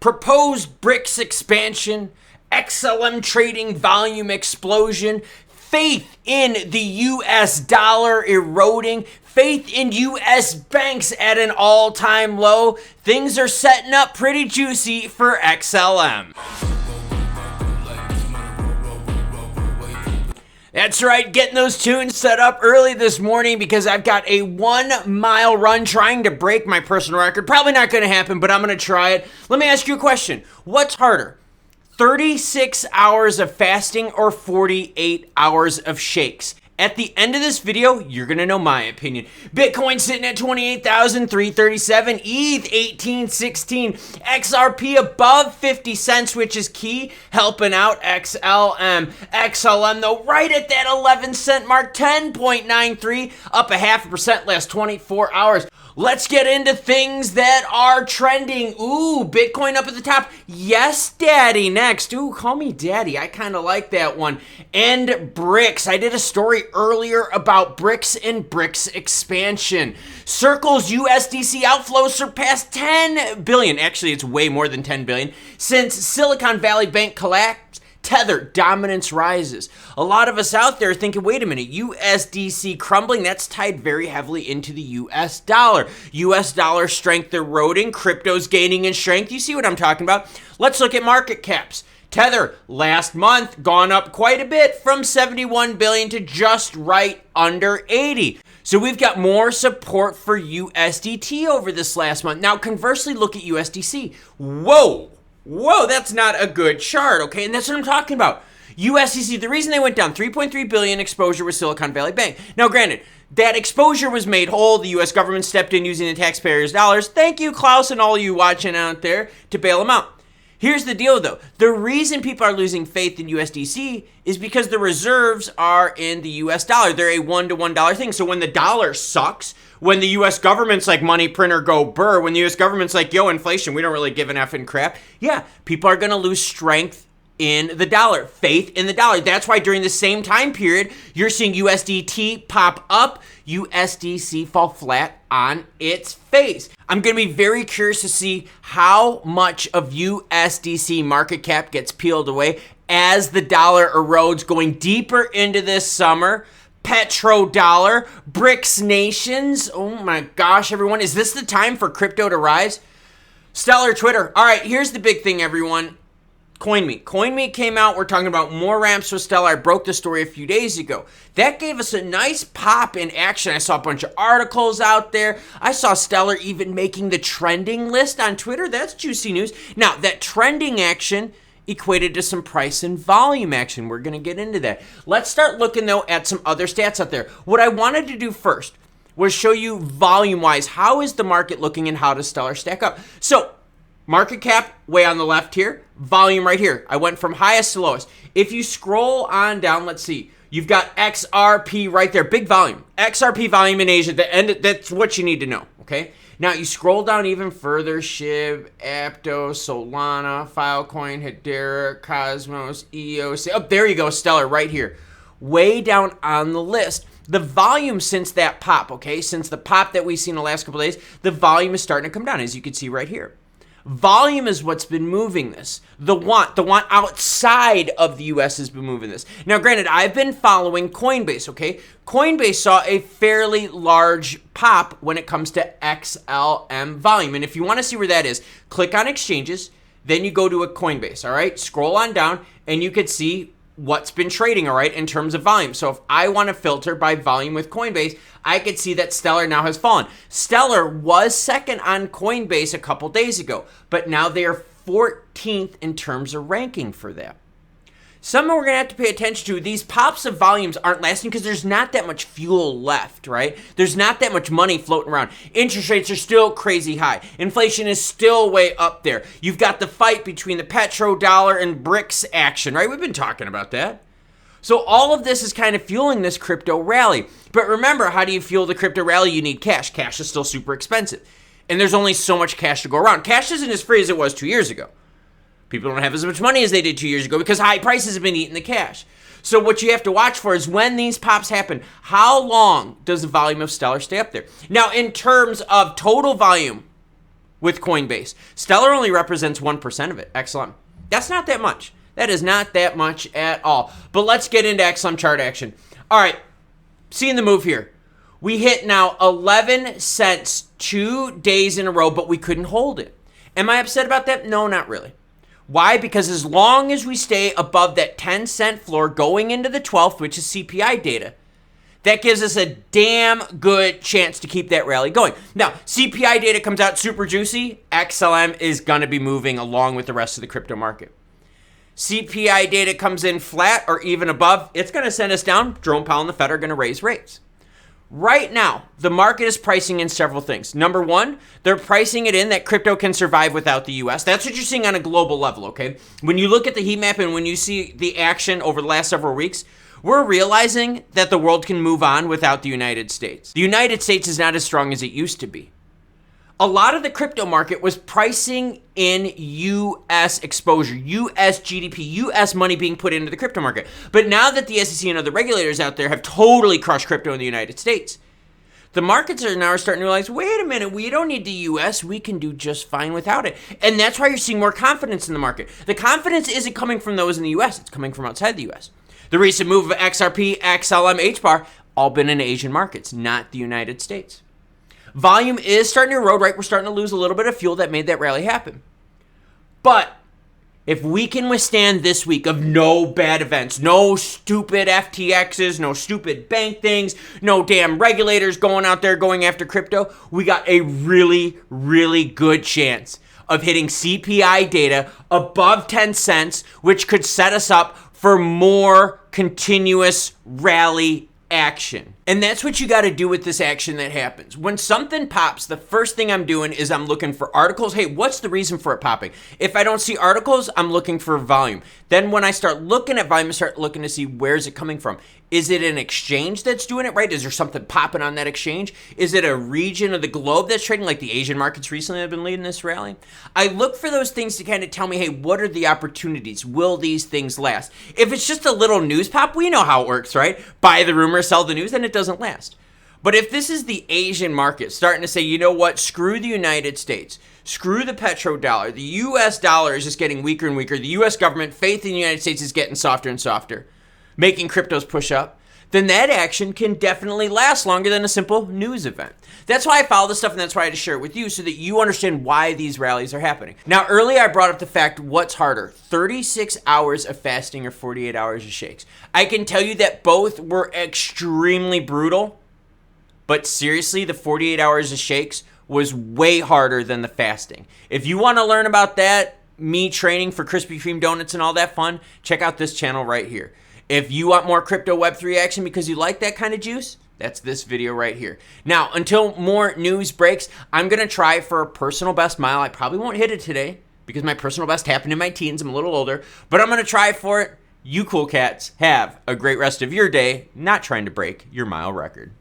proposed BRICS expansion, XLM trading volume explosion, faith in the US dollar eroding, faith in US banks at an all-time low. Things are setting up pretty juicy for XLM. That's right, getting those tunes set up early this morning because I've got a 1 mile run trying to break my personal record. Probably not going to happen, but I'm going to try it. Let me ask you a question. What's harder, 36 hours of fasting or 48 hours of shakes? At the end of this video, you're going to know my opinion. Bitcoin sitting at 28,337, ETH 1816, XRP above 50 cents, which is key, helping out XLM. XLM, though, right at that 11 cent mark, 10.93, up 0.5% last 24 hours. Let's get into things that are trending. Ooh, Bitcoin up at the top. Yes, Daddy, next. Ooh, call me Daddy. I kind of like that one. And BRICS. I did a story earlier about BRICS and BRICS expansion. Circle's USDC outflows surpassed 10 billion. Actually, it's way more than 10 billion. Since Silicon Valley Bank collapsed, Tether dominance rises. A lot of us out there are thinking, wait a minute, USDC crumbling, that's tied very heavily into the US dollar. US dollar strength eroding, crypto's gaining in strength. You see what I'm talking about? Let's look at market caps. Tether, last month, gone up quite a bit from 71 billion to just right under 80. So we've got more support for USDT over this last month. Now, conversely, look at USDC. Whoa, that's not a good chart, okay? And that's what I'm talking about. USDC, the reason they went down, 3.3 billion exposure with Silicon Valley Bank. Now, granted, that exposure was made whole. The U.S. government stepped in using the taxpayers' dollars. Thank you, Klaus, and all you watching out there to bail them out. Here's the deal, though. The reason people are losing faith in USDC is because the reserves are in the US dollar. They're a $1 thing. So when the dollar sucks, when the US government's like money printer go burr, when the US government's like, yo, inflation, we don't really give an effing crap. Yeah, people are going to lose strength in the dollar, faith in the dollar. That's why during the same time period, you're seeing USDT pop up, USDC fall flat on its face. I'm going to be very curious to see how much of USDC market cap gets peeled away as the dollar erodes going deeper into this summer. Petrodollar, BRICS nations. Oh my gosh, everyone. Is this the time for crypto to rise? Stellar Twitter. All right, here's the big thing, everyone. CoinMe came out. We're talking about more ramps with Stellar. I broke the story a few days ago. That gave us a nice pop in action. I saw a bunch of articles out there. I saw Stellar even making the trending list on Twitter. That's juicy news. Now, that trending action equated to some price and volume action. We're going to get into that. Let's start looking, though, at some other stats out there. What I wanted to do first was show you volume-wise, how is the market looking and how does Stellar stack up? So, market cap way on the left here, volume right here. I went from highest to lowest. If you scroll on down, let's see. You've got XRP right there, big volume. XRP volume in Asia, that's what you need to know, okay? Now, you scroll down even further, SHIB, Aptos, Solana, Filecoin, Hedera, Cosmos, EOS. Oh, there you go, Stellar right here. Way down on the list. The volume since that pop, okay, since the pop that we've seen the last couple of days, the volume is starting to come down, as you can see right here. Volume is what's been moving this. The want outside of the US has been moving this. Now, granted, I've been following Coinbase, okay? Coinbase saw a fairly large pop when it comes to XLM volume. And if you want to see where that is, click on exchanges, then you go to a Coinbase, all right? Scroll on down, and you could see what's been trading, all right, in terms of volume. So if I want to filter by volume with Coinbase, I could see that Stellar now has fallen. Stellar was second on Coinbase a couple days ago, but now they are 14th in terms of ranking for that. Something we're going to have to pay attention to, these pops of volumes aren't lasting because there's not that much fuel left, right? There's not that much money floating around. Interest rates are still crazy high. Inflation is still way up there. You've got the fight between the petrodollar and BRICS action, right? We've been talking about that. So all of this is kind of fueling this crypto rally. But remember, how do you fuel the crypto rally? You need cash. Cash is still super expensive. And there's only so much cash to go around. Cash isn't as free as it was 2 years ago. People don't have as much money as they did 2 years ago because high prices have been eating the cash. So what you have to watch for is when these pops happen, how long does the volume of Stellar stay up there? Now, in terms of total volume, with Coinbase. Stellar only represents 1% of it, XLM. That's not that much. That is not that much at all. But let's get into XLM chart action. All right, seeing the move here. We hit now 11 cents 2 days in a row, but we couldn't hold it. Am I upset about that? No, not really. Why? Because as long as we stay above that 10-cent floor going into the 12th, which is CPI data, that gives us a damn good chance to keep that rally going. Now, CPI data comes out super juicy. XLM is going to be moving along with the rest of the crypto market. CPI data comes in flat or even above. It's going to send us down. Jerome Powell and the Fed are going to raise rates. Right now, the market is pricing in several things. Number one, they're pricing it in that crypto can survive without the US. That's what you're seeing on a global level, okay? When you look at the heat map and when you see the action over the last several weeks, we're realizing that the world can move on without the United States. The United States is not as strong as it used to be. A lot of the crypto market was pricing in US exposure, US GDP, US money being put into the crypto market. But now that the SEC and other regulators out there have totally crushed crypto in the United States, the markets are now starting to realize, wait a minute, we don't need the US, we can do just fine without it. And that's why you're seeing more confidence in the market. The confidence isn't coming from those in the US, it's coming from outside the US. The recent move of XRP, XLM, HBAR, all been in Asian markets, not the United States. Volume is starting to erode, right? We're starting to lose a little bit of fuel that made that rally happen. But if we can withstand this week of no bad events, no stupid FTXs, no stupid bank things, no damn regulators going out there going after crypto, we got a really, really good chance of hitting CPI data above 10 cents, which could set us up for more continuous rally action. And that's what you got to do with this action that happens. When something pops, the first thing I'm doing is I'm looking for articles. Hey, what's the reason for it popping? If I don't see articles, I'm looking for volume. Then when I start looking at volume, I start looking to see where's it coming from. Is it an exchange that's doing it right? Is there something popping on that exchange? Is it a region of the globe that's trading, like the Asian markets recently have been leading this rally? I look for those things to kind of tell me, hey, what are the opportunities? Will these things last? If it's just a little news pop, we know how it works, right? Buy the rumor, sell the news, then it doesn't last. But if this is the Asian market starting to say, you know what, screw the United States, screw the petrodollar, the US dollar is just getting weaker and weaker, the US government, faith in the United States is getting softer and softer, making cryptos push up, then that action can definitely last longer than a simple news event. That's why I follow this stuff, and that's why I had to share it with you so that you understand why these rallies are happening. Now, earlier I brought up the fact, what's harder, 36 hours of fasting or 48 hours of shakes? I can tell you that both were extremely brutal, but seriously, the 48 hours of shakes was way harder than the fasting. If you want to learn about that, me training for Krispy Kreme donuts and all that fun, check out this channel right here. If you want more crypto Web3 action because you like that kind of juice, that's this video right here. Now, until more news breaks, I'm going to try for a personal best mile. I probably won't hit it today because my personal best happened in my teens. I'm a little older, but I'm going to try for it. You cool cats have a great rest of your day, not trying to break your mile record.